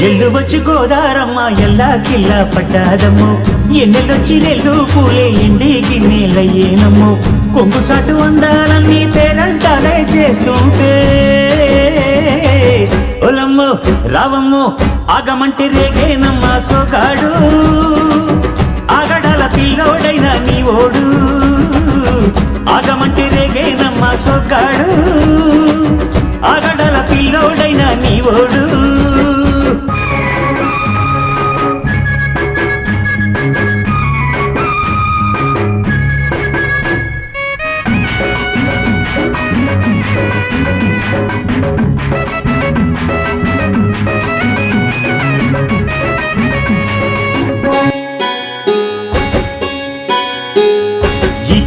ఎల్లు వచ్చి గోదారమ్మ ఎల్లా కిల్లా పడ్డాదమ్మో ఎన్నెలొచ్చి నెల్లు పూలే ఎండి గిన్నెలయ్యేనమ్మో కొంగు చాటు అందాలన్నీ పేరంటాలే చేస్తుంటే ఒలమ్మో రావమ్మో ఆగమంటే రేగేనమ్మ సోగాడు ఆగడాల పిల్లోడైన నీ ఓడు ఆగమంటే రేగేనమ్మ సోగాడు ఆగడాల పిల్లోడైన నీ ఓడు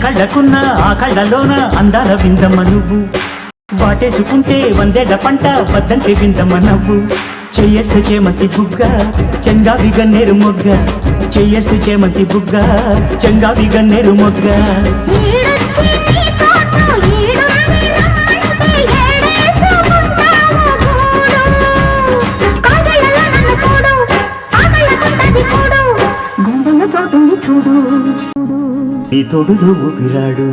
కళ్ళకున్న ఆ కళ్ళలోన అందాల విందమ్మ నువ్వు వాటేసుకుంటే వందేళ్ల పంట బద్దంటే విందమ్మ నవ్వు చెయ్యేస్తు చేమంతి బుగ్గ చెంగావి గన్నేరు మొగ్గ చెయ్యేస్తు చేమంతి బుగ్గ చెంగావి గన్నేరు మొగ్గ చూడు నీ తోడులో ఊపిరాడు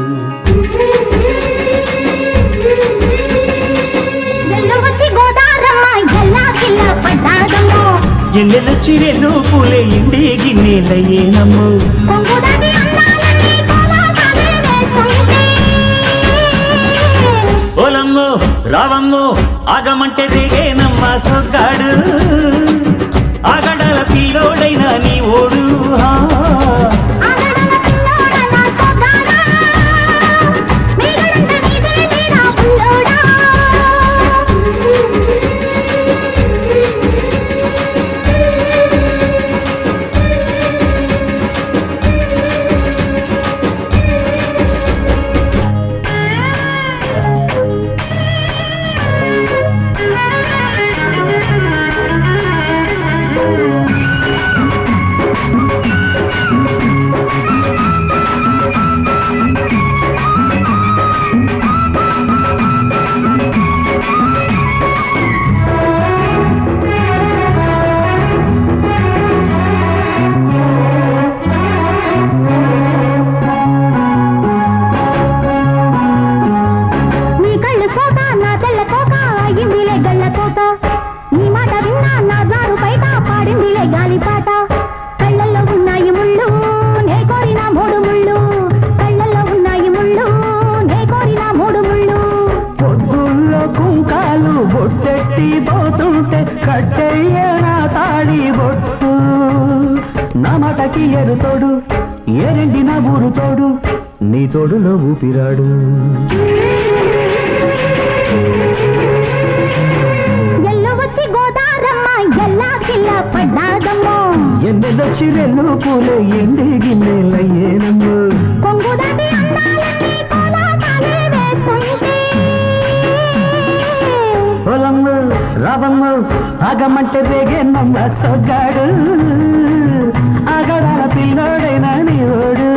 ఎన్నెలొచ్చి వెళ్ళు పూలే ఇండి గిన్నెలయ్యేనమ్మో ఓలమ్మో రావమ్మో ఆగమంటే రేగేనమ్మ సొగ్గాడు ఆగడాల పిల్లోడైనా నీ ఓడు బొట్టెట్టిపోతుంటే కట్టెయ్య నా తాళి బొట్టు నా మాటకి ఎరుతోడు ఎరెండిన ఊరు తోడు నీ తోడులో ఊపిరాడు ఎల్లొచ్చి గోదారమ్మ ఎల్లా కిల్లా పడ్డాదమ్మో ఎన్నెలొచ్చి రెల్లు పూలే ఎండి గిన్నెలయ్యేనమ్మో కొంగుదాటి అందాలన్నీ కోలాటాలే వేస్తుంటే ఓలమ్మో రావమ్మో ఆగమంటే రేగేనమ్మ సొగ్గాడు ఆగడాల పిల్లోడైనా నీ ఓడు